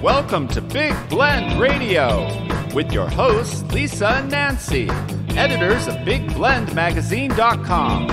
Welcome to Big Blend Radio with your hosts, Lisa and Nancy, editors of BigBlendMagazine.com.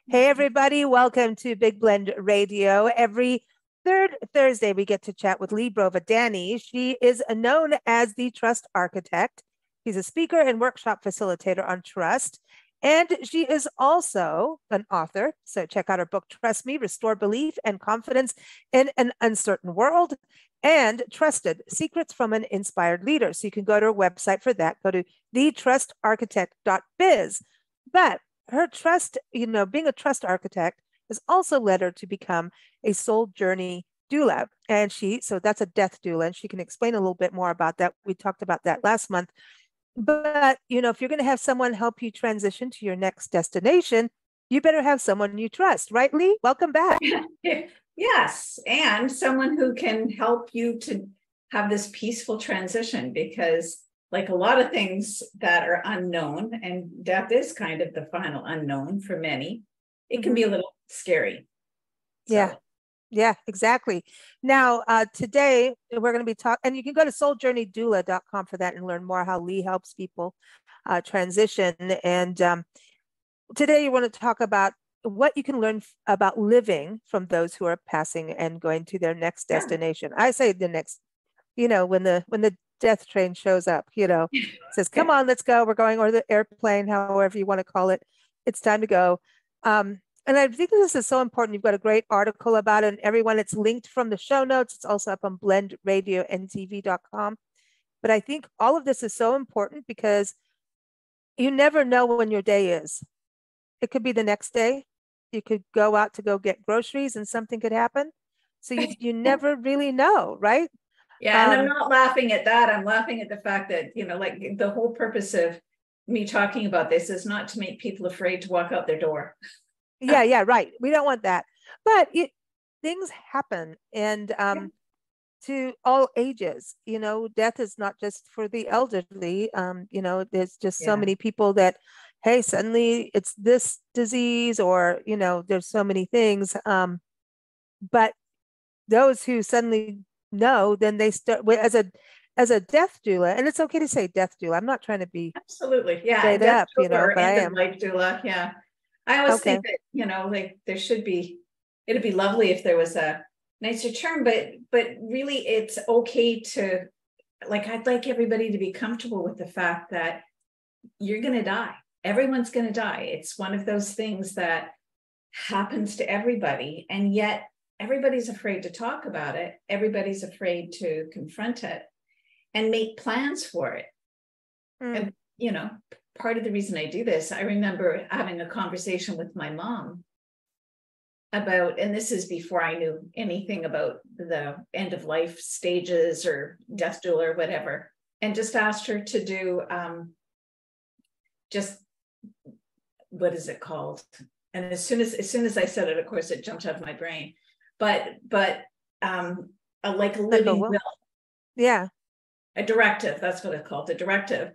Hey, everybody. Welcome to Big Blend Radio. Every third Thursday, we get to chat with Brovedani. She is known as the Trust Architect. She's a speaker and workshop facilitator on trust. And she is also an author. So check out her book, Trust Me, Restore Belief and Confidence in an Uncertain World, and Trusted, Secrets from an Inspired Leader. So you can go to her website for that. Go to thetrustarchitect.biz. But her trust, being a trust architect has also led her to become a soul journey doula. And so that's a death doula, and she can explain a little bit more about that. We talked about that last month. But, if you're going to have someone help you transition to your next destination, you better have someone you trust, right, Lee? Welcome back. Yes. And someone who can help you to have this peaceful transition, because like a lot of things that are unknown, and death is kind of the final unknown for many, it can be a little scary. So. Yeah, exactly. Now, today we're going to be talking, and you can go to souljourneydoula.com for that and learn more how Lee helps people transition. And today you want to talk about what you can learn about living from those who are passing and going to their next destination. I say the next, when the death train shows up, says, come on, let's go. We're going, or the airplane, however you want to call it. It's time to go. And I think this is so important. You've got a great article about it, and everyone, it's linked from the show notes. It's also up on blendradiontv.com. But I think all of this is so important because you never know when your day is. It could be the next day. You could go out to go get groceries and something could happen. So you never really know, right? Yeah, and I'm not laughing at that. I'm laughing at the fact that, like the whole purpose of me talking about this is not to make people afraid to walk out their door. Yeah, right. We don't want that. But things happen, and to all ages. Death is not just for the elderly. There's just so many people that, hey, suddenly it's this disease, or, there's so many things. But those who suddenly know, then they start as a death doula, and it's okay to say death doula. I'm not trying to be absolutely straight up, but I am life doula. Yeah, I always think that like there should be. It'd be lovely if there was a nicer term, but really, it's okay to I'd like everybody to be comfortable with the fact that you're going to die. Everyone's going to die. It's one of those things that happens to everybody, and yet everybody's afraid to talk about it. Everybody's afraid to confront it and make plans for it. And, part of the reason I do this, I remember having a conversation with my mom about, and this is before I knew anything about the end of life stages or death doula or whatever, and just asked her to do what is it called? And as soon as I said it, of course, it jumped out of my brain. But like a living will. Yeah. A directive, that's what it's called, a directive.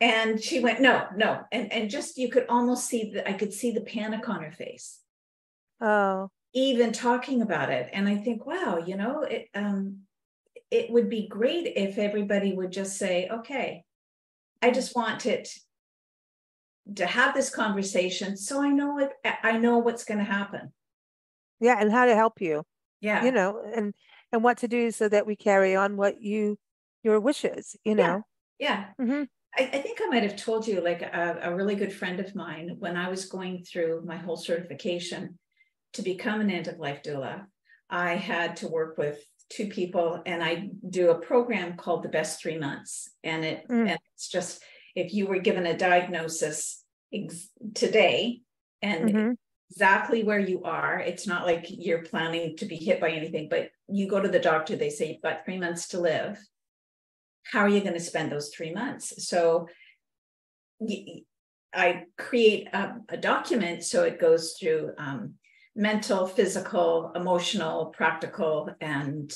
And she went, no. And just, you could almost see I could see the panic on her face. Oh. Even talking about it. And I think, wow, it would be great if everybody would just say, okay, I just want it to have this conversation so I know what's going to happen. Yeah, and how to help you. Yeah. And what to do so that we carry on your wishes, Yeah. Mm-hmm. I think I might have told you, like a really good friend of mine, when I was going through my whole certification to become an end-of-life doula, I had to work with two people, and I do a program called The Best 3 Months. And it's just, if you were given a diagnosis today and exactly where you are, it's not like you're planning to be hit by anything, but you go to the doctor, they say you've got 3 months to live. How are you going to spend those 3 months? So I create a document, so it goes through mental, physical, emotional, practical, and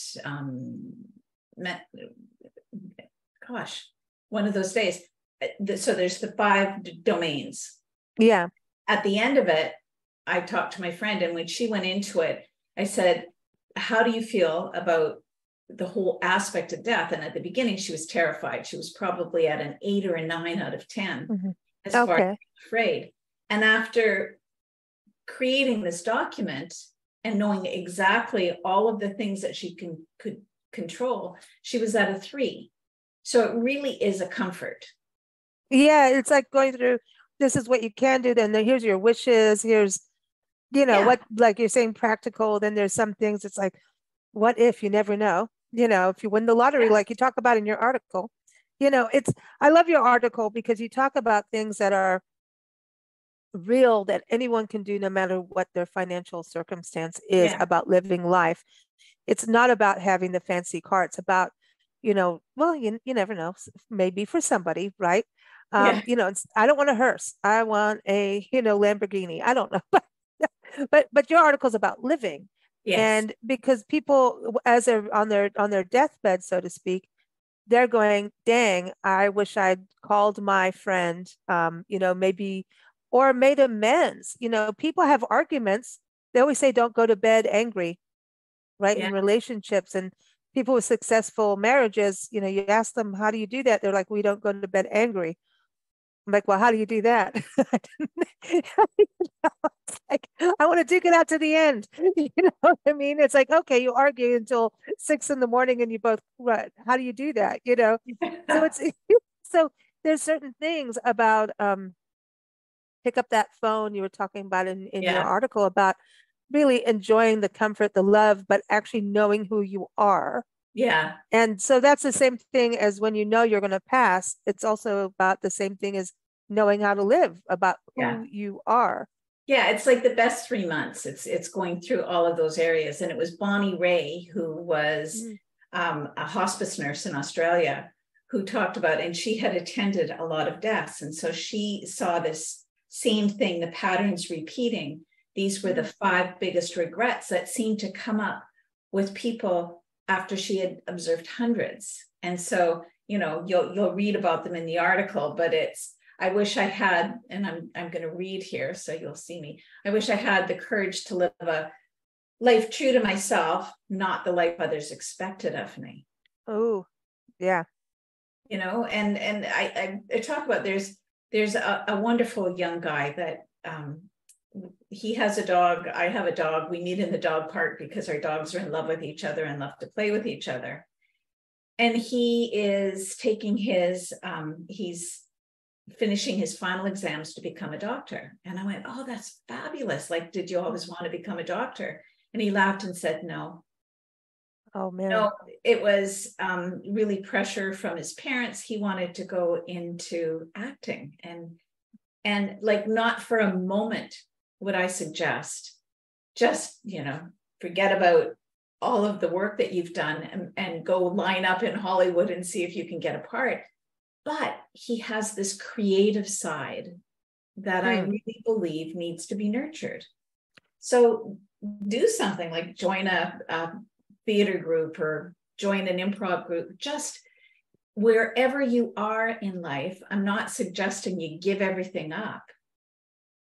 gosh, one of those days. So there's the 5 domains. Yeah. At the end of it, I talked to my friend, and when she went into it, I said, how do you feel about the whole aspect of death? And at the beginning, she was terrified. She was probably at an 8 or a 9 out of 10, as far as afraid. And after creating this document and knowing exactly all of the things that she could control, she was at a 3. So it really is a comfort. Yeah, it's like going through, this is what you can do, then here's your wishes, here's, what, like you're saying, practical, then there's some things it's like, what if, you never know, if you win the lottery, like you talk about in your article, I love your article because you talk about things that are real, that anyone can do no matter what their financial circumstance is, about living life. It's not about having the fancy car. It's about, well, you never know, maybe for somebody, right? I don't want a hearse. I want a, Lamborghini. I don't know. But your article's about living. Yes. And because people, as they're on their deathbed, so to speak, they're going, dang, I wish I'd called my friend, maybe, or made amends. People have arguments. They always say, don't go to bed angry, right? In relationships, and people with successful marriages, you ask them, how do you do that? They're like, we don't go to bed angry. I'm like, well, how do you do that? It's like, I want to duke it out to the end. You know what I mean? It's like, okay, you argue until 6 a.m. and you both, what? How do you do that? So it's so there's certain things about pick up that phone you were talking about in your article about really enjoying the comfort, the love, but actually knowing who you are. Yeah. And so that's the same thing as when you're going to pass. It's also about the same thing as knowing how to live, about who you are. Yeah, it's like the best 3 months. It's going through all of those areas. And it was Bonnie Ray, who was a hospice nurse in Australia, who talked about, and she had attended a lot of deaths. And so she saw this same thing, the patterns repeating. These were the 5 biggest regrets that seemed to come up with people after she had observed hundreds. And so, you'll read about them in the article, but I wish I had, and I'm going to read here so you'll see me. I wish I had the courage to live a life true to myself, not the life others expected of me. Oh, yeah. And I talk about, there's a wonderful young guy that he has a dog. I have a dog. We meet in the dog park because our dogs are in love with each other and love to play with each other. And he is taking he's finishing his final exams to become a doctor. And I went, oh, that's fabulous. Like, did you always want to become a doctor? And he laughed and said, no. Oh, man. No, it was really pressure from his parents. He wanted to go into acting, and like, not for a moment would I suggest just, forget about all of the work that you've done and go line up in Hollywood and see if you can get a part. But he has this creative side that I really believe needs to be nurtured. So do something like join a theater group or join an improv group, just wherever you are in life. I'm not suggesting you give everything up,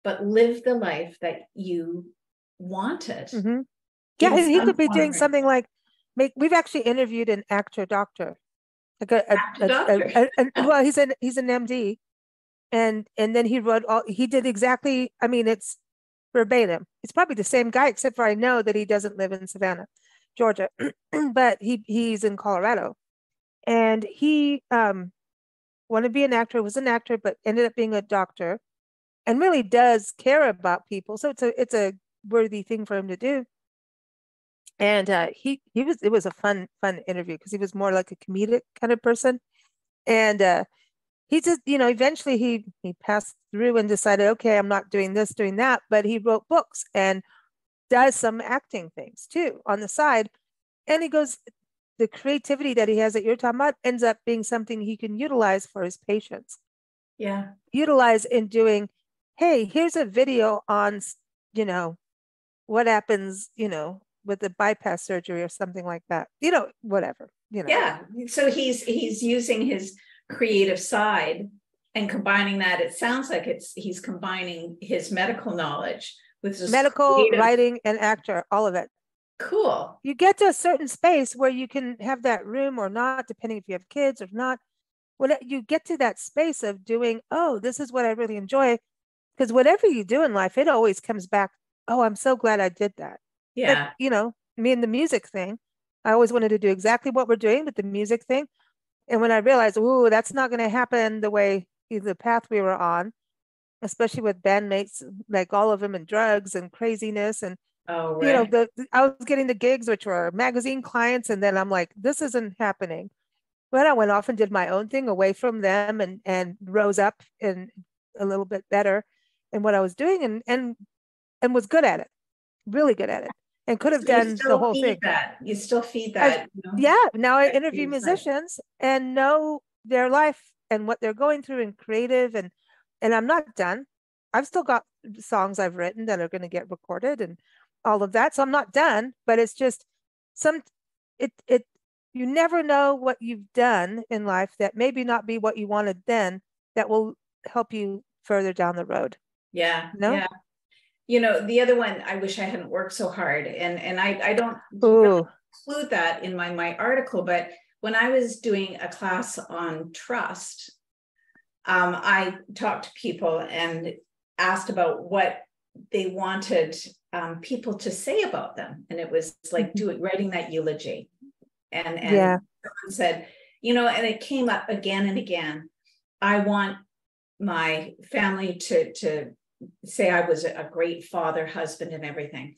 but live the life that you wanted. Mm-hmm. Yeah, and he could be doing something like, we've actually interviewed an actor doctor. Well, he's an MD, and then he did exactly, it's verbatim. It's probably the same guy, except for I know that he doesn't live in Savannah, Georgia, but he's in Colorado, and he wanted to be an actor, was an actor, but ended up being a doctor, and really does care about people. So it's a worthy thing for him to do. And it was a fun interview because he was more like a comedic kind of person. And he just, eventually he passed through and decided, okay, I'm not doing this, doing that. But he wrote books and does some acting things too on the side. And he goes, the creativity that he has that you're talking about ends up being something he can utilize for his patients. Yeah. Utilize in doing, hey, here's a video on, what happens, with the bypass surgery or something like that, whatever. you know. Yeah. So he's using his creative side and combining that. It sounds like he's combining his medical knowledge with this Medical, creative. writing, and actor, all of it. Cool. You get to a certain space where you can have that room or not, depending if you have kids or not. When you get to that space of doing, oh, this is what I really enjoy. Because whatever you do in life, it always comes back, oh, I'm so glad I did that. Yeah. Like, you know, me and the music thing, I always wanted to do exactly what we're doing with the music thing. And when I realized, oh, that's not going to happen the way the path we were on, especially with bandmates, like all of them and drugs and craziness. And, Oh, right. you know, I was getting the gigs, which were magazine clients. And then I'm like, this isn't happening. But I went off and did my own thing away from them and rose up and a little bit better in what I was doing and was good at it, really good at it, and could have done the whole thing. You still feed that. Yeah. Now I interview musicians and know their life and what they're going through and creative and I'm not done. I've still got songs I've written that are going to get recorded and all of that. So I'm not done, but it's just you never know what you've done in life that maybe not be what you wanted then that will help you further down the road. Yeah. No? Yeah. You know, the other one, I wish I hadn't worked so hard. And I don't include that in my article, but when I was doing a class on trust, I talked to people and asked about what they wanted people to say about them. And it was like writing that eulogy. And someone said, you know, and it came up again and again. I want my family to say I was a great father, husband, and everything.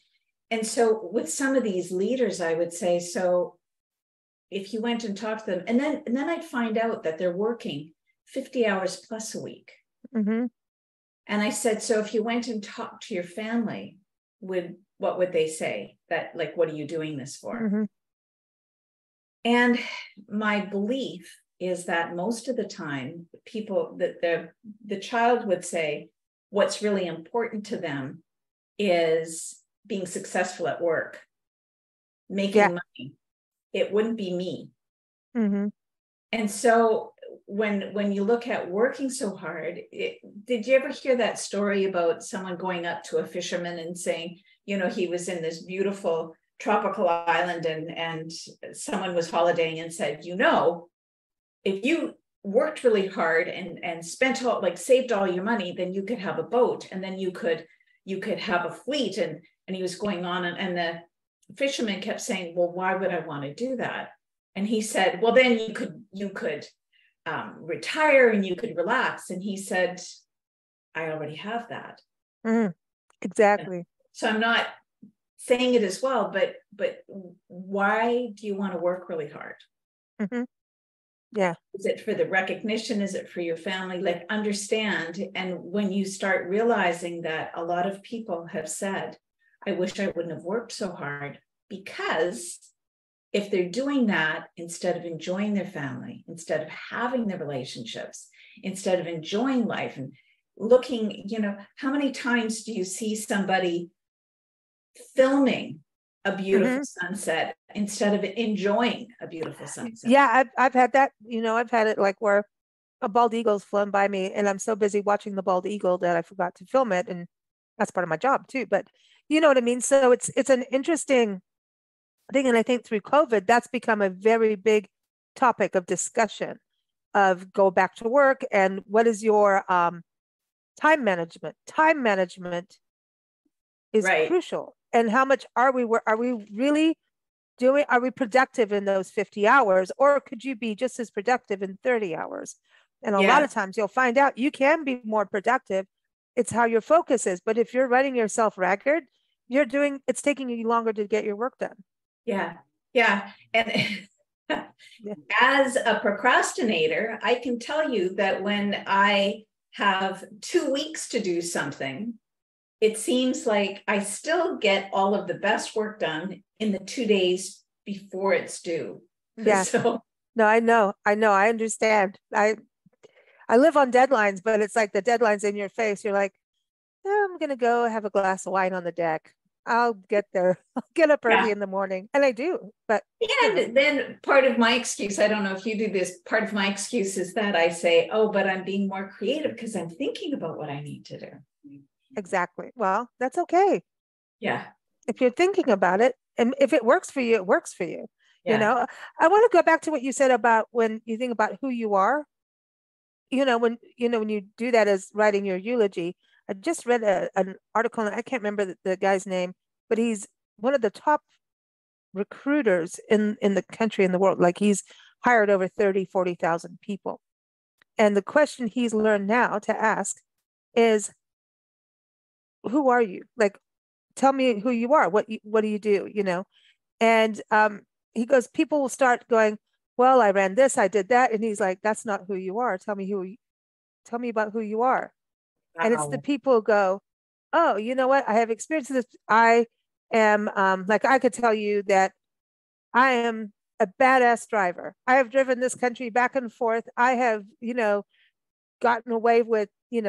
And so with some of these leaders, I would say, so if you went and talked to them, and then I'd find out that they're working 50 hours plus a week. Mm-hmm. And I said, so if you went and talked to your family, what would they say? That, like, what are you doing this for? Mm-hmm. And my belief is that most of the time, people, that the child would say, what's really important to them is being successful at work, making money. It wouldn't be me. Mm-hmm. And so when you look at working so hard, did you ever hear that story about someone going up to a fisherman and saying, you know, he was in this beautiful tropical island and someone was holidaying and said, you know, if you worked really hard and spent all, like, saved all your money, then you could have a boat and then you could have a fleet. And he was going on and the fisherman kept saying, well, why would I want to do that? And he said, well, then you could retire and you could relax. And he said, I already have that. Exactly. And so I'm not saying it as well, but why do you want to work really hard? Mm-hmm. Yeah. Is it for the recognition? Is it for your family? Like, understand. And when you start realizing that a lot of people have said, I wish I wouldn't have worked so hard, because if they're doing that instead of enjoying their family, instead of having the relationships, instead of enjoying life and looking, you know, how many times do you see somebody filming a beautiful sunset instead of enjoying a beautiful sunset? Yeah, I've had that, you know, I've had it like where a bald eagle's flown by me and I'm so busy watching the bald eagle that I forgot to film it. And that's part of my job too, but you know what I mean? So it's an interesting thing. And I think through COVID, that's become a very big topic of discussion of go back to work and what is your time management. Time management is crucial. And how much are we really doing? Are we productive in those 50 hours? Or could you be just as productive in 30 hours? And a lot of times you'll find out you can be more productive. It's how your focus is. But if you're running yourself ragged, it's taking you longer to get your work done. Yeah. Yeah. And as a procrastinator, I can tell you that when I have 2 weeks to do something, it seems like I still get all of the best work done in the 2 days before it's due. Yeah. So no, I know. I understand. I live on deadlines, but it's like the deadline's in your face. You're like, I'm going to go have a glass of wine on the deck. I'll get there. I'll get up early Yeah. in the morning, and I do. But And then part of my excuse, I don't know if you do this, part of my excuse is that I say, oh, but I'm being more creative because I'm thinking about what I need to do. exactly. Well, that's okay. Yeah. If you're thinking about it, and if it works for you, it works for you. You Yeah. know, I want to go back to what you said about when you think about who you are. When you do that as writing your eulogy. I just read an article, and I can't remember the guy's name, but he's one of the top recruiters in the country, in the world. Like, he's hired over 40,000 people. And the question he's learned now to ask is, who are you? Like, tell me who you are. What do you do? And he goes, people will start going, well, I ran this, I did that. And he's like, that's not who you are. Tell me about who you are. And it's the people who go, oh, you know what? I have experience this. I am, like, I could tell you that I am a badass driver. I have driven this country back and forth. I have, gotten away with, we've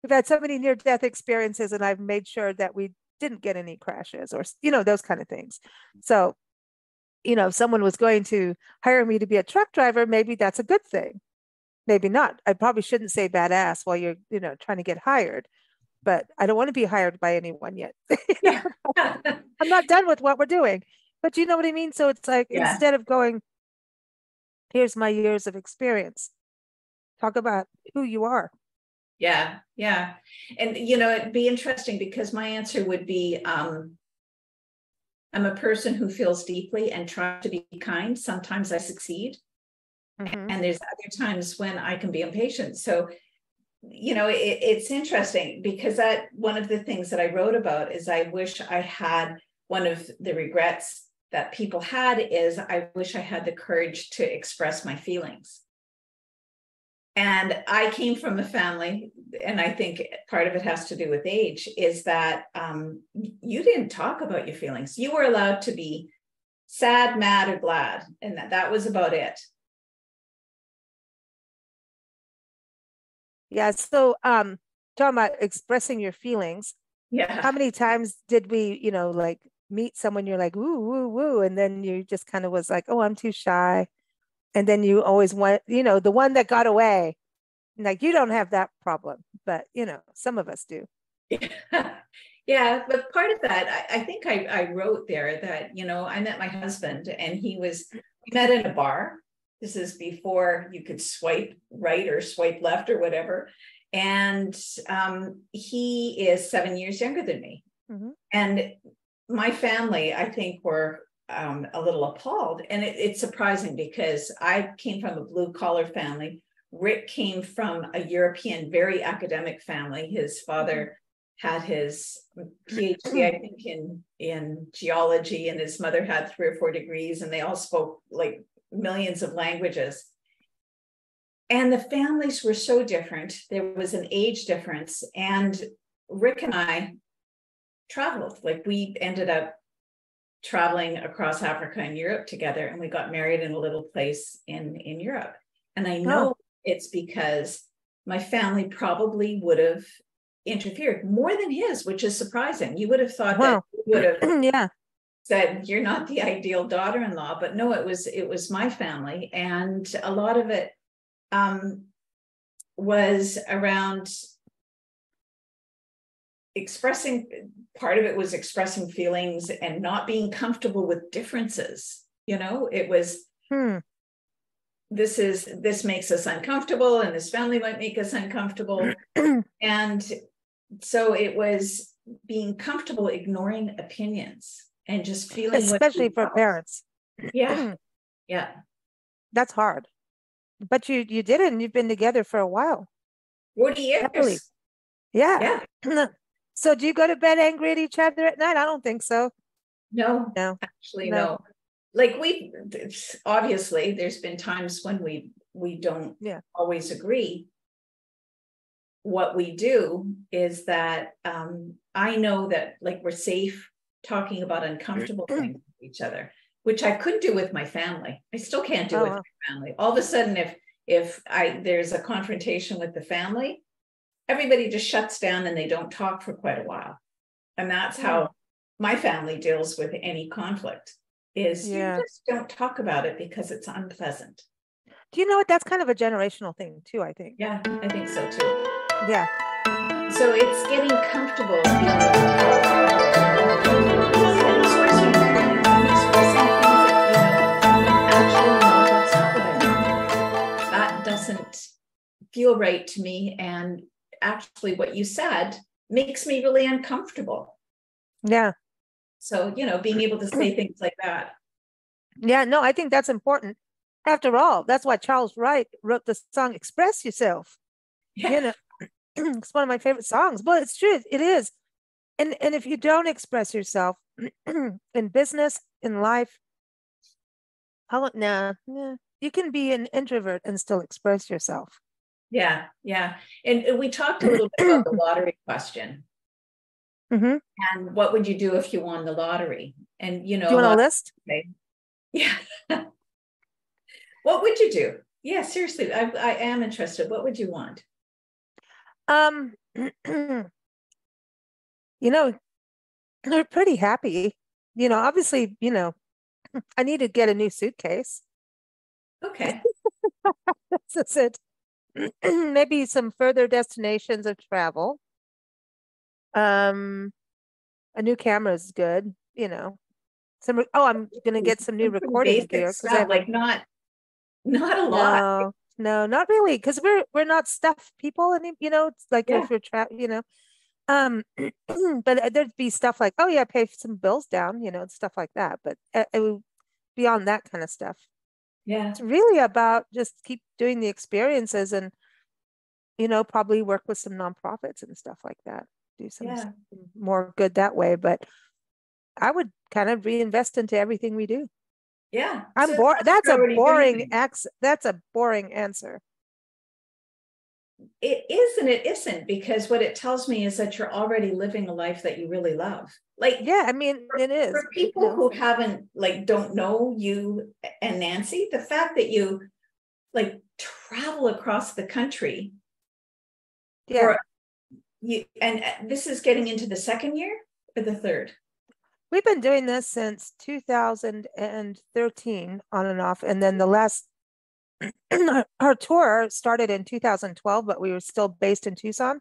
had so many near death experiences, and I've made sure that we didn't get any crashes, or, those kind of things. So, if someone was going to hire me to be a truck driver, maybe that's a good thing. Maybe not. I probably shouldn't say badass while you're, trying to get hired, but I don't want to be hired by anyone yet. Yeah. I'm not done with what we're doing, but you know what I mean? So it's like, Yeah. instead of going, here's my years of experience, talk about who you are. Yeah. Yeah. And, it'd be interesting because my answer would be, I'm a person who feels deeply and tries to be kind. Sometimes I succeed. Mhm. And there's other times when I can be impatient. So, it's interesting because that one of the things that I wrote about is I wish I had, one of the regrets that people had is I wish I had the courage to express my feelings. And I came from a family, and I think part of it has to do with age, is that you didn't talk about your feelings. You were allowed to be sad, mad, or glad. And that was about it. Yeah. So, talking about expressing your feelings, Yeah. how many times did we, like, meet someone, you're like, woo, woo, woo, and then you just kind of was like, oh, I'm too shy. And then you always went, the one that got away. Like, you don't have that problem, but, some of us do. Yeah, but part of that, I think I wrote there that, I met my husband, and we met in a bar. This is before you could swipe right or swipe left or whatever. And he is 7 years younger than me. Mm-hmm. And my family, I think, were a little appalled. And it's surprising because I came from a blue collar family. Rick came from a European, very academic family. His father had his PhD, I think, in geology, and his mother had 3 or 4 degrees, and they all spoke like millions of languages. And the families were so different. There was an age difference. And Rick and I traveled. Like, we ended up traveling across Africa and Europe together, and we got married in a little place in Europe. And I know it's because my family probably would have interfered more than his, which is surprising. You would have thought that he would have said, you're not the ideal daughter-in-law, but no, it was my family. And a lot of it was around part of it was expressing feelings and not being comfortable with differences. It was, this makes us uncomfortable, and this family might make us uncomfortable. And so it was being comfortable ignoring opinions and just feeling, especially for parents. Yeah. Yeah. That's hard. But you did it, and you've been together for a while. 40 years. Happily. Yeah. So do you go to bed angry at each other at night? I don't think so. No. Actually, no. Like, obviously there's been times when we don't always agree. What we do is that I know that, like, we're safe talking about uncomfortable things with each other, which I could do with my family. I still can't do with my family. All of a sudden, if there's a confrontation with the family, everybody just shuts down and they don't talk for quite a while. And that's how my family deals with any conflict, is you just don't talk about it because it's unpleasant. Do you know what? That's kind of a generational thing too, I think. Yeah, I think so too. Yeah. So it's getting comfortable being able to talk and expressing feelings and expressing things that actually know what's happening. That doesn't feel right to me. And actually what you said makes me really uncomfortable. Yeah. So, being able to say things like that. Yeah, no, I think that's important. After all, that's why Charles Wright wrote the song Express Yourself. Yeah. It's one of my favorite songs, but it's true. It is. And if you don't express yourself in business, in life, you can be an introvert and still express yourself. Yeah, yeah. And we talked a little bit about the lottery question. Mm-hmm. And what would you do if you won the lottery? And, do you want a list? Yeah. What would you do? Yeah, seriously, I am interested. What would you want? They're pretty happy. Obviously, I need to get a new suitcase. Okay. That's it. Maybe some further destinations of travel. A new camera is good, I'm gonna get some new recording gear because I have not a lot. No, not really, because we're not stuff people, and it's like if you're but there'd be stuff like, oh yeah, pay some bills down, stuff like that. But beyond that kind of stuff, it's really about just keep doing the experiences and probably work with some nonprofits and stuff like that. Do some more good that way. But I would kind of reinvest into everything we do. Yeah. I'm bored. That's a boring That's a boring answer. It is and it isn't, because what it tells me is that you're already living a life that you really love. It is. For people who don't know you and Nancy, the fact that you travel across the country. Yeah. And this is getting into the second year or the third? We've been doing this since 2013 on and off. And then the last, our tour started in 2012, but we were still based in Tucson.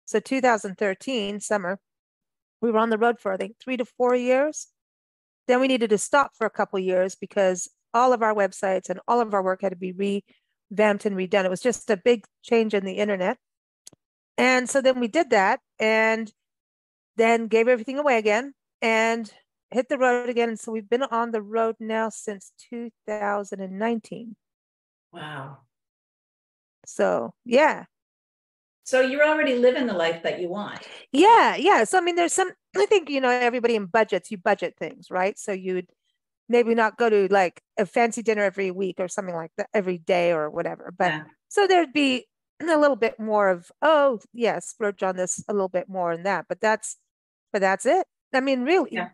So 2013 summer, we were on the road for, I think, 3 to 4 years. Then we needed to stop for a couple of years because all of our websites and all of our work had to be revamped and redone. It was just a big change in the internet. And so then we did that and then gave everything away again and hit the road again. And so we've been on the road now since 2019. Wow. So, yeah. So you're already living the life that you want. Yeah, yeah. So, I mean, there's some, I think, everybody in budgets, you budget things, right? So you'd maybe not go to like a fancy dinner every week or something like that, every day or whatever. But so there'd be a little bit more of, oh, yes, splurge on this a little bit more and that. But that's it. I mean, really. Yeah.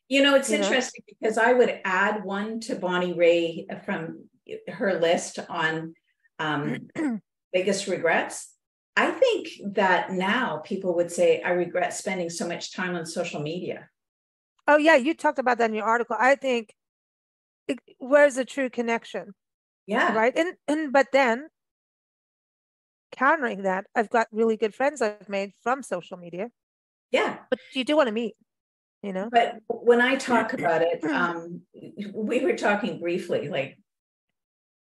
It's interesting because I would add one to Bonnie Ray from her list on biggest regrets. I think that now people would say, I regret spending so much time on social media. Oh, yeah. You talked about that in your article. I think, where's the true connection? Yeah. Right. But then countering that, I've got really good friends I've made from social media. Yeah. But you do want to meet, But when I talk about it, we were talking briefly, like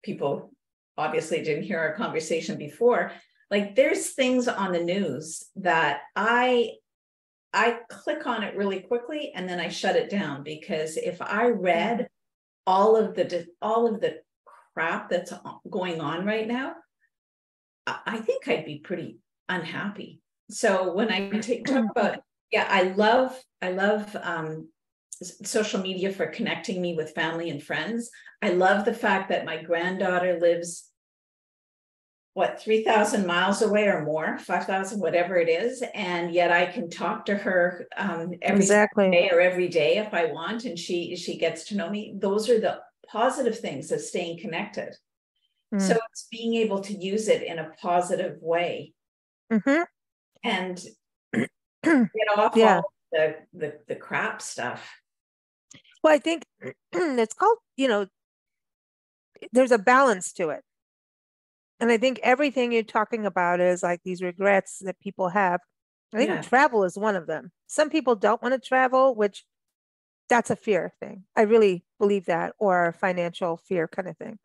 people obviously didn't hear our conversation before. Like there's things on the news that I click on it really quickly and then I shut it down, because if I read all of the crap that's going on right now, I think I'd be pretty unhappy. So when I talk about, I love social media for connecting me with family and friends. I love the fact that my granddaughter lives 3,000 miles away or more, 5,000, whatever it is. And yet I can talk to her every day or every day if I want. And she gets to know me. Those are the positive things of staying connected. So it's being able to use it in a positive way. And get off Yeah. all the crap stuff. Well, I think it's called, there's a balance to it. And I think everything you're talking about is like these regrets that people have. I think travel is one of them. Some people don't want to travel, which that's a fear thing. I really believe that, or a financial fear kind of thing.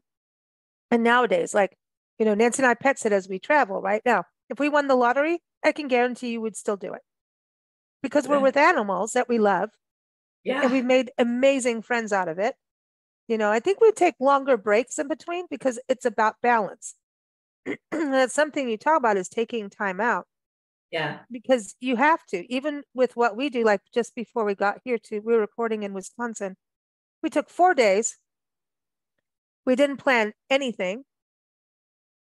And nowadays, like, Nancy and I pet sit as we travel right now. If we won the lottery, I can guarantee you we'd still do it because we're with animals that we love. Yeah. And we've made amazing friends out of it. I think we take longer breaks in between because it's about balance. That's something you talk about is taking time out. Yeah. Because you have to, even with what we do, like just before we got here we were recording in Wisconsin. We took 4 days. We didn't plan anything.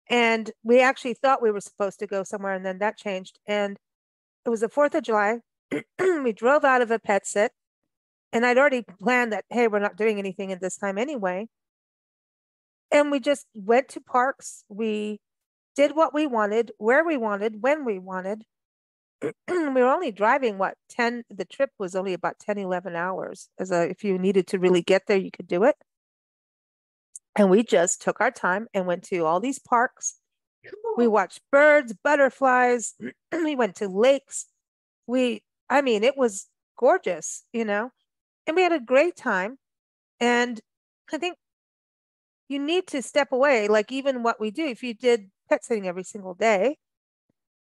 And we actually thought we were supposed to go somewhere, and then that changed. And it was the 4th of July. We drove out of a pet sit. And I'd already planned that, hey, we're not doing anything at this time anyway. And we just went to parks. We did what we wanted, where we wanted, when we wanted. We were only driving, the trip was only about 10, 11 hours. If you needed to really get there, you could do it. And we just took our time and went to all these parks. Cool. We watched birds, butterflies. We went to lakes. It was gorgeous, and we had a great time. And I think you need to step away, like even what we do. If you did pet sitting every single day,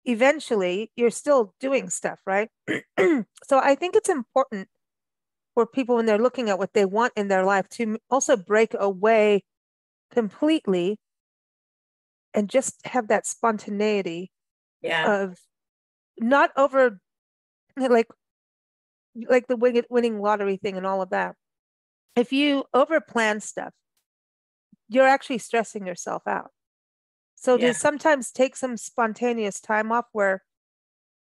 eventually you're still doing stuff, right? So I think it's important for people when they're looking at what they want in their life to also break away completely and just have that spontaneity of not over like the winning lottery thing and all of that. If you over plan stuff, you're actually stressing yourself out. So to sometimes take some spontaneous time off where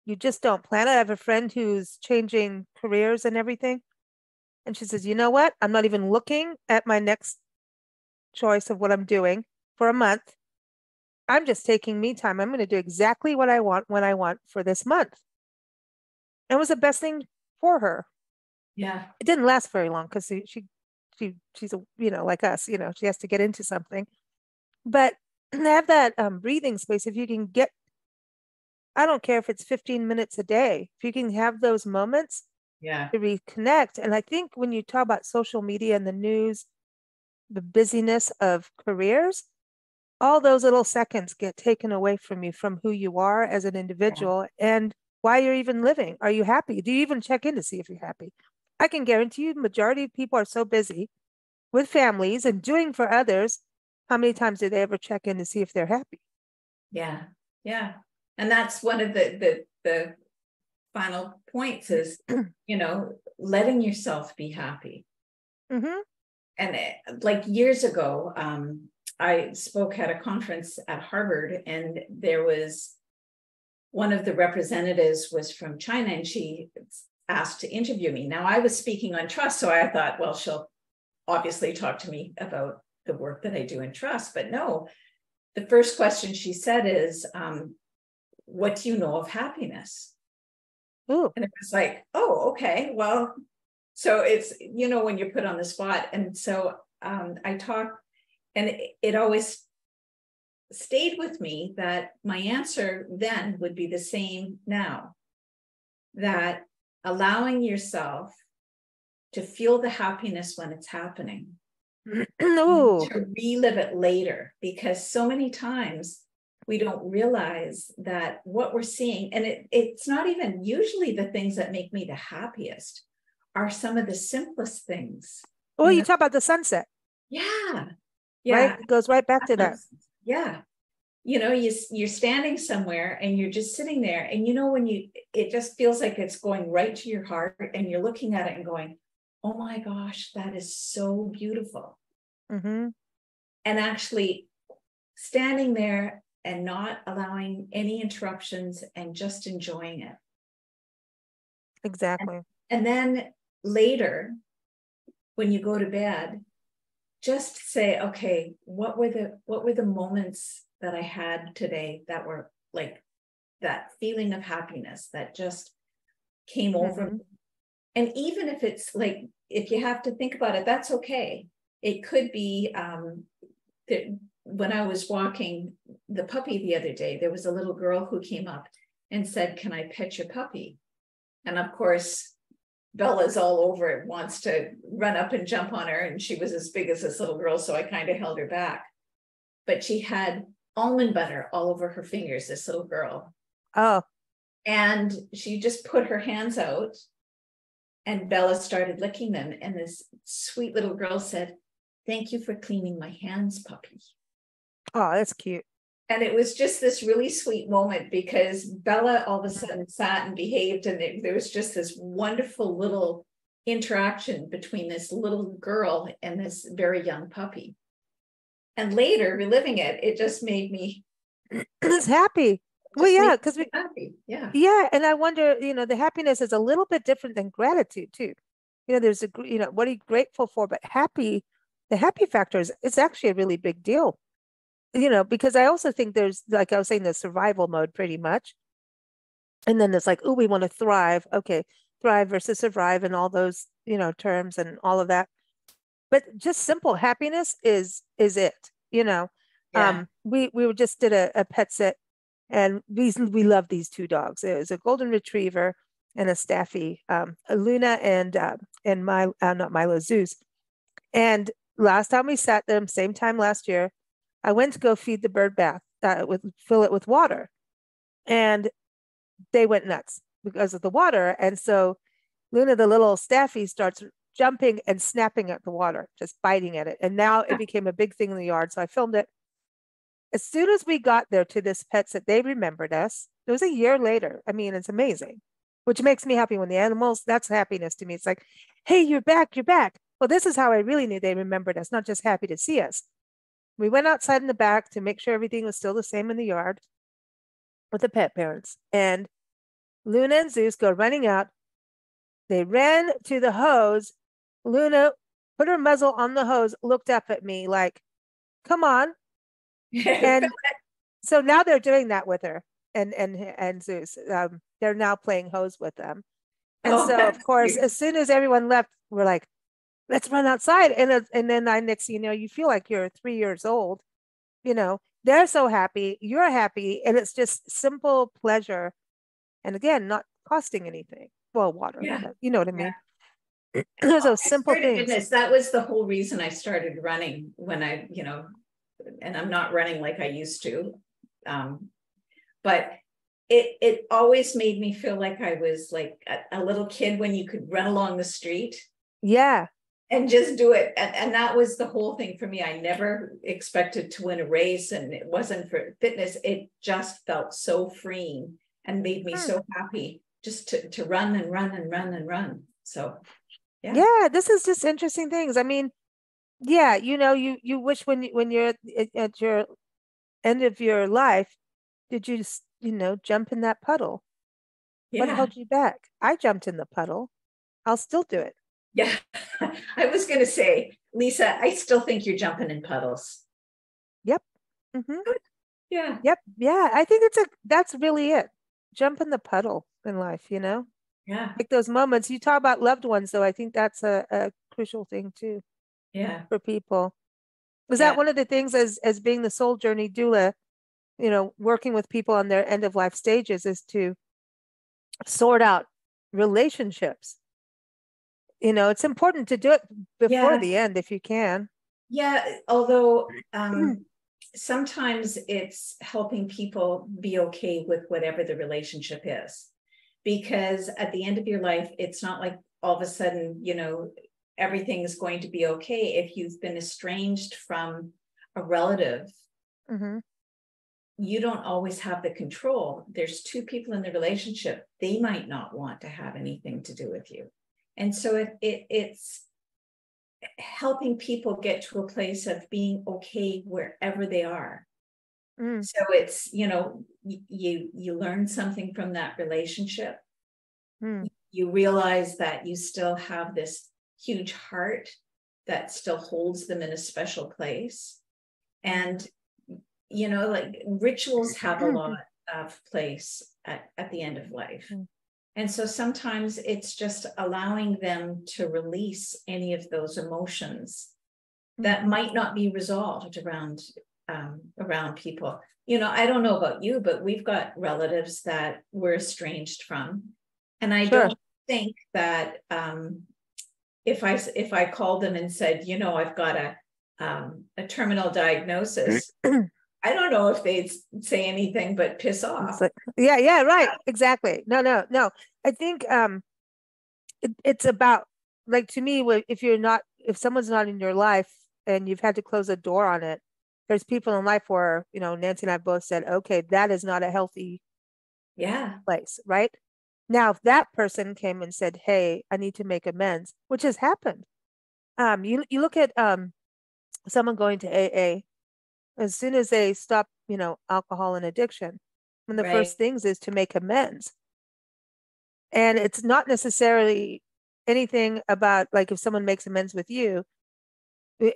you just don't plan it. I have a friend who's changing careers and everything. And she says, you know what? I'm not even looking at my next choice of what I'm doing for a month. I'm just taking me time. I'm going to do exactly what I want when I want for this month. It was the best thing for her. Yeah. It didn't last very long because she's like us, she has to get into something. But have that breathing space. If you can get, I don't care if it's 15 minutes a day, if you can have those moments to reconnect. And I think when you talk about social media and the news, the busyness of careers, all those little seconds get taken away from you, from who you are as an individual and why you're even living. Are you happy? Do you even check in to see if you're happy? I can guarantee you the majority of people are so busy with families and doing for others. How many times do they ever check in to see if they're happy? Yeah. Yeah. And that's one of the final points is, letting yourself be happy. Mm-hmm. And like years ago, I spoke at a conference at Harvard, and there was one of the representatives was from China, and she asked to interview me. Now I was speaking on trust, so I thought, well, she'll obviously talk to me about the work that I do in trust. But no, the first question she said is, what do you know of happiness? Ooh. And it was like, oh, okay, well, so it's, when you're put on the spot. And so I talked, and it always stayed with me that my answer then would be the same now, that allowing yourself to feel the happiness when it's happening, to relive it later, because so many times we don't realize that what we're seeing, and it's not even usually the things that make me the happiest, are some of the simplest things. Oh, you talk about the sunset. Yeah. Right? It goes right back to that. Yeah. You're standing somewhere and you're just sitting there, and when it just feels like it's going right to your heart, and you're looking at it and going, oh my gosh, that is so beautiful. Mm-hmm. And actually standing there and not allowing any interruptions and just enjoying it. Exactly. And then later, when you go to bed, just say, okay, what were the moments that I had today that were like that feeling of happiness, that just came over. Mm-hmm. And even if it's like, if you have to think about it, that's okay. It could be that when I was walking the puppy the other day, there was a little girl who came up and said, "Can I pet your puppy?" And of course, Bella's all over it, wants to run up and jump on her. And she was as big as this little girl, so I kind of held her back. But she had almond butter all over her fingers, this little girl. Oh. And she just put her hands out, and Bella started licking them. And this sweet little girl said, "Thank you for cleaning my hands, puppy." Oh, that's cute. And it was just this really sweet moment, because Bella all of a sudden sat and behaved, and there was just this wonderful little interaction between this little girl and this very young puppy. And later, reliving it, it just made me It's happy. Well, yeah, because we happy. Yeah. Yeah, and I wonder, the happiness is a little bit different than gratitude too. There's what are you grateful for? But the happy factor is it's actually a really big deal. Because I also think there's, like I was saying, the survival mode pretty much. And then there's like, oh, we want to thrive. Okay, thrive versus survive and all those, terms and all of that. But just simple happiness is it, Yeah. We just did a pet sit, and we love these two dogs. It was a golden retriever and a staffy, Luna and not Milo, Zeus. And last time we sat them, same time last year, I went to go feed the bird bath, fill it with water, and they went nuts because of the water. And so Luna, the little staffy, starts jumping and snapping at the water, just biting at it. And now it became a big thing in the yard. So I filmed it. As soon as we got there to this pet sit, they remembered us. It was a year later. I mean, it's amazing, which makes me happy when the animals, that's happiness to me. It's like, hey, you're back, you're back. Well, this is how I really knew they remembered us, not just happy to see us. We went outside in the back to make sure everything was still the same in the yard with the pet parents. And Luna and Zeus go running out. They ran to the hose. Luna put her muzzle on the hose, looked up at me like, come on. And so now they're doing that with her and Zeus. They're now playing hose with them. And so, of course, as soon as everyone left, we're like, let's run outside. And then next, you feel like you're 3 years old. They're so happy, you're happy, and it's just simple pleasure. And again, not costing anything. Well, water, Yeah. you know what I mean? There's those simple things. That was the whole reason I started running when and I'm not running like I used to. But it always made me feel like I was like a little kid when you could run along the street. Yeah. And just do it. And that was the whole thing for me. I never expected to win a race, and it wasn't for fitness. It just felt so freeing and made me so happy just to run and run and run and run. So, yeah, this is just interesting things. I mean, yeah, you wish when you're at your end of your life, did you jump in that puddle? Yeah. What held you back? I jumped in the puddle. I'll still do it. Yeah. I was going to say, Lisa, I still think you're jumping in puddles. Yep. Mm-hmm. Yeah. Yep. Yeah. I think that's really it. Jump in the puddle in life, Yeah. Like those moments. You talk about loved ones, though. I think that's a crucial thing too. Yeah. For people. Was that one of the things as being the soul journey doula, working with people on their end of life stages, is to sort out relationships. It's important to do it before the end if you can. Yeah. Although sometimes it's helping people be okay with whatever the relationship is, because at the end of your life, it's not like all of a sudden, everything's going to be okay. If you've been estranged from a relative, you don't always have the control. There's two people in the relationship. They might not want to have anything to do with you. And so it's helping people get to a place of being okay wherever they are. So it's, you learn something from that relationship. You realize that you still have this huge heart that still holds them in a special place. And, like rituals have a lot of place at the end of life. And so sometimes it's just allowing them to release any of those emotions that might not be resolved around people. I don't know about you, but we've got relatives that we're estranged from. And I don't think that if I called them and said, I've got a terminal diagnosis, I don't know if they'd say anything but piss off. Yeah, right. Exactly. No. I think it's about, like, to me, if someone's not in your life and you've had to close a door on it, there's people in life where, Nancy and I both said, okay, that is not a healthy place, right? Now, if that person came and said, hey, I need to make amends, which has happened. You look at someone going to AA, as soon as they stop, alcohol and addiction, one of the first things is to make amends. And it's not necessarily anything about, like, if someone makes amends with you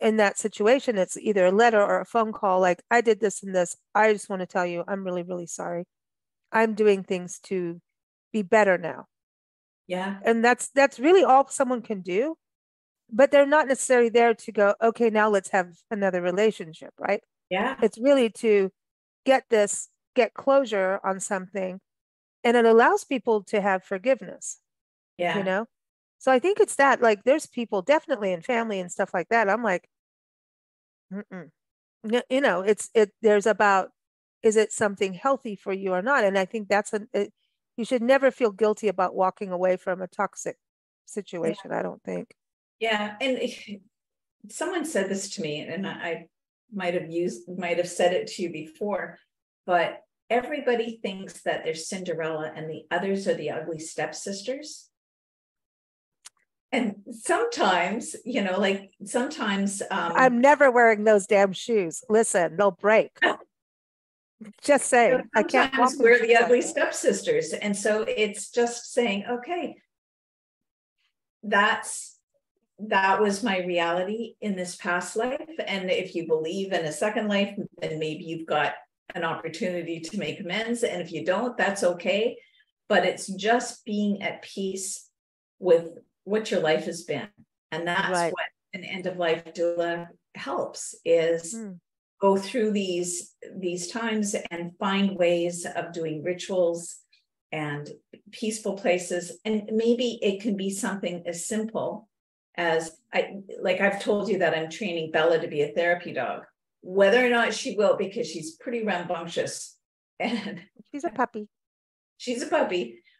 in that situation, it's either a letter or a phone call, like, I did this and this. I just want to tell you, I'm really, really sorry. I'm doing things to be better now. Yeah. And that's really all someone can do. But they're not necessarily there to go, okay, now let's have another relationship, right? Yeah. It's really to get closure on something. And it allows people to have forgiveness. Yeah. So I think it's that, like, there's people definitely in family and stuff like that. I'm like, there's about, is it something healthy for you or not? And I think you should never feel guilty about walking away from a toxic situation. I don't think. Yeah. And someone said this to me, and I might have said it to you before, but everybody thinks that they're Cinderella and the others are the ugly stepsisters. And sometimes, I'm never wearing those damn shoes. Listen, they'll break. Just saying. I can't walk. We're the ugly stepsisters. And so it's just saying, okay, that was my reality in this past life. And if you believe in a second life, then maybe you've got an opportunity to make amends. And if you don't, that's okay. But it's just being at peace with what your life has been. And that's what an end of life doula helps, is go through these times and find ways of doing rituals and peaceful places. And maybe it can be something as simple as, I've told you that I'm training Bella to be a therapy dog, whether or not she will, because she's pretty rambunctious and she's a puppy.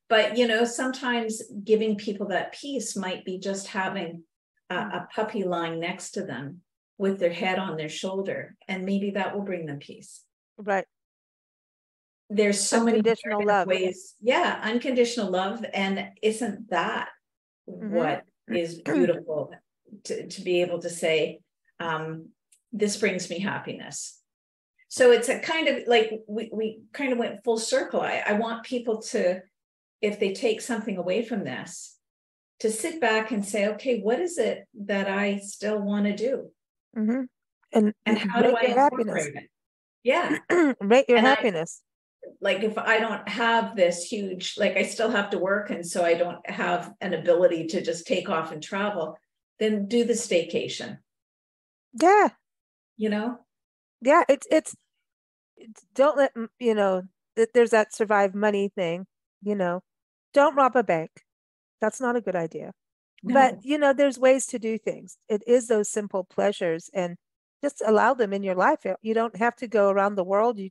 But, sometimes giving people that peace might be just having a puppy lying next to them with their head on their shoulder. And maybe that will bring them peace. Right. There's so many unconditional love ways. Yeah. Unconditional love. And isn't that what is beautiful to be able to say, this brings me happiness. So it's a kind of like, we kind of went full circle. I want people to, if they take something away from this, to sit back and say, okay, what is it that I still want to do? And how do I incorporate it? Yeah. Rate your happiness. If I don't have this huge, I still have to work, and so I don't have an ability to just take off and travel, then do the staycation. Yeah. Yeah, it's don't let, there's that survive money thing, don't rob a bank. That's not a good idea. No. But, there's ways to do things. It is those simple pleasures, and just allow them in your life. You don't have to go around the world. You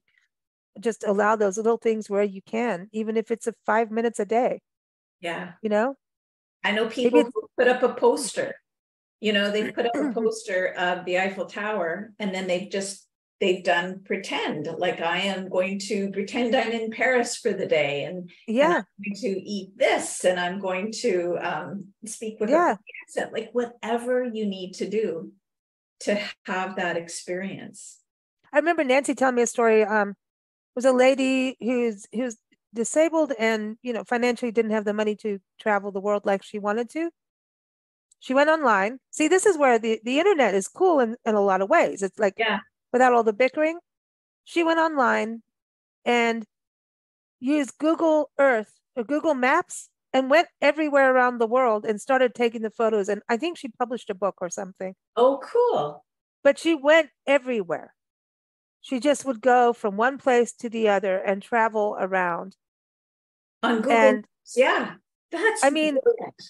just allow those little things where you can, even if it's 5 minutes a day. Yeah. I know people who put up a poster. They've put up a poster of the Eiffel Tower, and then they've done pretend, like, I am going to pretend I'm in Paris for the day, and I'm going to eat this, and I'm going to speak with a accent, like whatever you need to do to have that experience. I remember Nancy telling me a story. Was a lady who's disabled and, financially didn't have the money to travel the world like she wanted to. She went online. See, this is where the internet is cool in a lot of ways. It's like, without all the bickering. She went online and used Google Earth or Google Maps and went everywhere around the world and started taking the photos. And I think she published a book or something. Oh, cool. But she went everywhere. She just would go from one place to the other and travel around. On Google. And yeah, that's I mean, brilliant.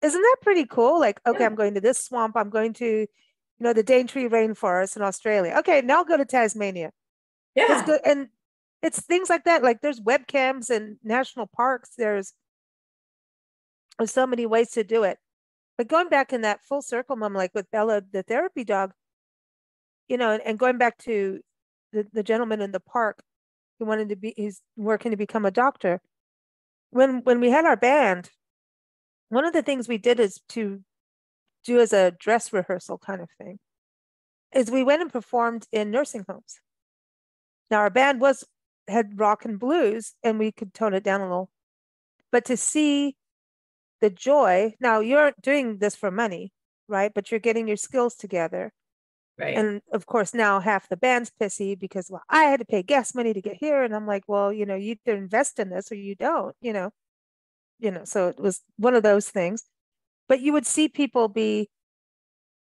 Isn't that pretty cool? Like, okay, Yeah. I'm going to this swamp. I'm going to, the Daintree rainforest in Australia. Okay, now I'll go to Tasmania. Let's Yeah. go. And it's things like that. Like there's webcams in national parks. There's so many ways to do it. But going back in that full circle, mom, like with Bella, the therapy dog, and going back to the gentleman in the park who he's working to become a doctor. When we had our band, one of the things we did is to do as a dress rehearsal kind of thing, is we went and performed in nursing homes. Now our band had rock and blues, and we could tone it down a little, but to see the joy. Now you're doing this for money, right? But you're getting your skills together. Right. And of course, now half the band's pissy because, well, I had to pay gas money to get here. And I'm like, well, you either invest in this or you don't, so it was one of those things. But you would see people be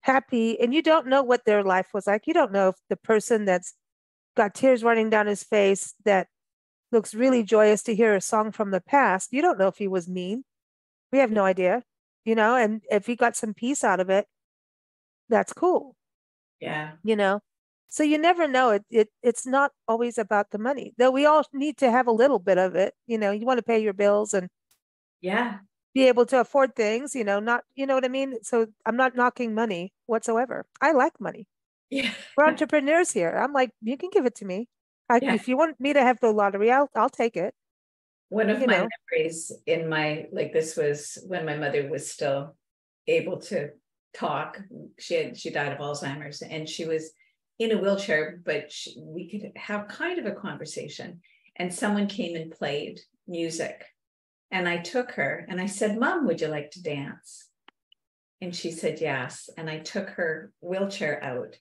happy, and you don't know what their life was like. You don't know if the person that's got tears running down his face, that looks really joyous to hear a song from the past, you don't know if he was mean. We have no idea, and if he got some peace out of it, that's cool. Yeah. So you never know. It's not always about the money, though we all need to have a little bit of it. You want to pay your bills and be able to afford things, not, you know what I mean? So I'm not knocking money whatsoever. I like money. Yeah. We're entrepreneurs here. I'm like, you can give it to me. If you want me to have the lottery, I'll take it. One of my memories this was when my mother was still able to talk. She died of Alzheimer's, and she was in a wheelchair, but we could have kind of a conversation. And someone came and played music, and I took her and I said, "Mom, would you like to dance?" And she said yes. And I took her wheelchair out,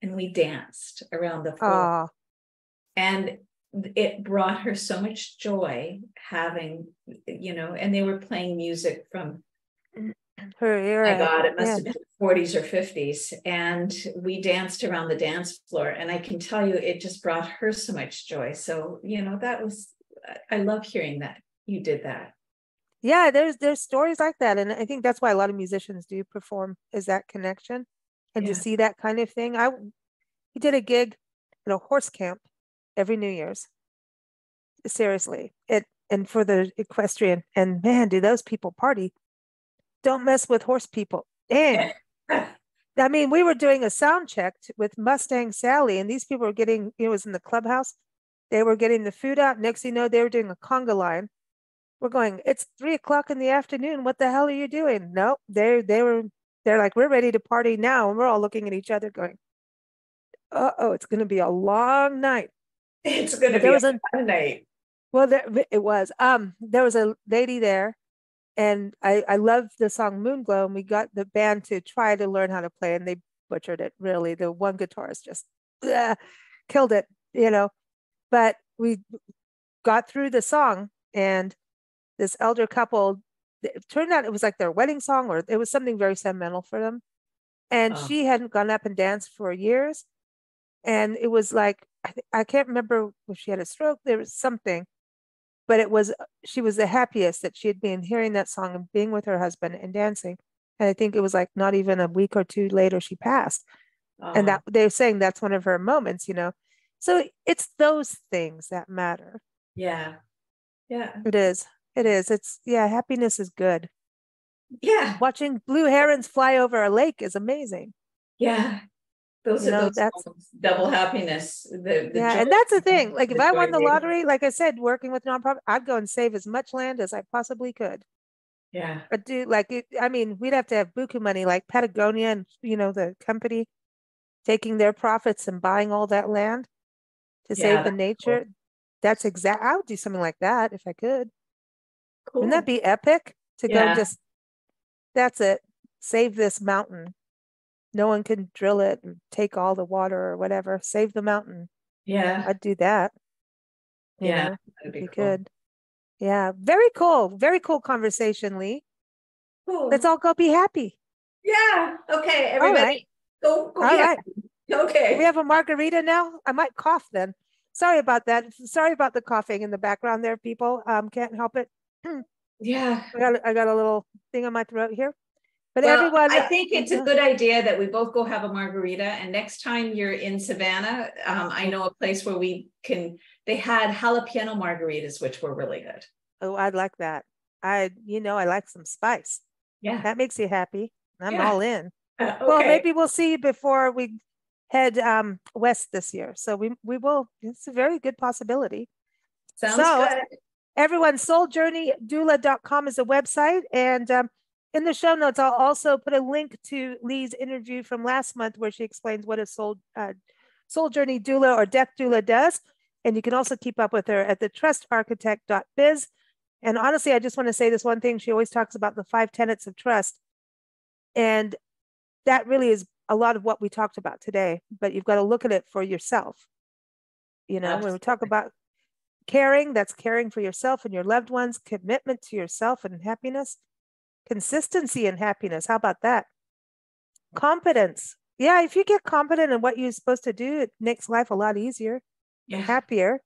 and we danced around the floor. And it brought her so much joy having, and they were playing music from her era. My God, it must have been the 40s or 50s. And we danced around the dance floor. And I can tell you, it just brought her so much joy. So, I love hearing that you did that. Yeah, there's stories like that. And I think that's why a lot of musicians do perform, is that connection. And to see that kind of thing. We did a gig at a horse camp every New Year's. Seriously. And for the equestrian. And man, do those people party. Don't mess with horse people. Dang. I mean, we were doing a sound check with Mustang Sally, and these people were getting, it was in the clubhouse. They were getting the food out. Next thing you know, they were doing a conga line. We're going, it's 3:00 in the afternoon. What the hell are you doing? No, they're like, we're ready to party now. And we're all looking at each other going, uh-oh, it's going to be a long night. It's going to be a fun night. Well, it was. There was a lady there, and I love the song Moonglow, and we got the band to try to learn how to play, and they butchered it, really. The one guitarist just killed it, But we got through the song, and this elder couple, it turned out it was like their wedding song, or it was something very sentimental for them. And she hadn't gone up and danced for years. And it was like, I can't remember if she had a stroke, there was something, but she was the happiest that she had been hearing that song and being with her husband and dancing. And I think it was like not even a week or two later, she passed. And that they're saying that's one of her moments, So it's those things that matter. Yeah. Yeah. It is. Happiness is good. Yeah. Watching blue herons fly over a lake is amazing. Yeah. Those are double happiness. And that's the thing. Like if I won the lottery, like I said, working with nonprofit, I'd go and save as much land as I possibly could. Yeah. But we'd have to have buku money, like Patagonia and, the company taking their profits and buying all that land to save the nature. Cool. That's I would do something like that if I could. Cool. Wouldn't that be epic to go just, that's it. Save this mountain. No one can drill it and take all the water or whatever. Save the mountain. Yeah. I'd do that. That'd be cool. Good. Yeah. Very cool. Very cool conversation, Lee. Cool. Let's all go be happy. Yeah. Okay. All right. Everybody go All be right. happy. Okay. We have a margarita now. I might cough then. Sorry about that. Sorry about the coughing in the background there, people. Can't help it. Yeah. I got a little thing on my throat here. But Well, everyone, I think it's a good idea that we both go have a margarita. And next time you're in Savannah, I know a place where they had jalapeno margaritas, which were really good. Oh, I'd like that. I like some spice. Yeah. That makes you happy. I'm all in. Okay. Well, maybe we'll see you before we head west this year. So we will. It's a very good possibility. Sounds good. Everyone, souljourneydoula.com is a website. And in the show notes, I'll also put a link to Lee's interview from last month where she explains what a soul journey doula or death doula does. And you can also keep up with her at the trustarchitect.biz. And honestly, I just want to say this one thing. She always talks about the 5 tenets of trust. And that really is a lot of what we talked about today, but you've got to look at it for yourself. When we talk about caring, that's caring for yourself and your loved ones, commitment to yourself and happiness, consistency and happiness. How about that? Competence. Yeah, if you get competent in what you're supposed to do, it makes life a lot easier, happier,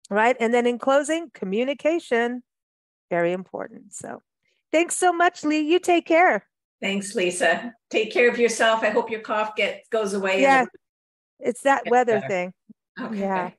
right? And then in closing, communication, very important. So thanks so much, Lee. You take care. Thanks, Lisa. Take care of yourself. I hope your cough goes away. Yeah, it's that weather thing. Okay. Yeah.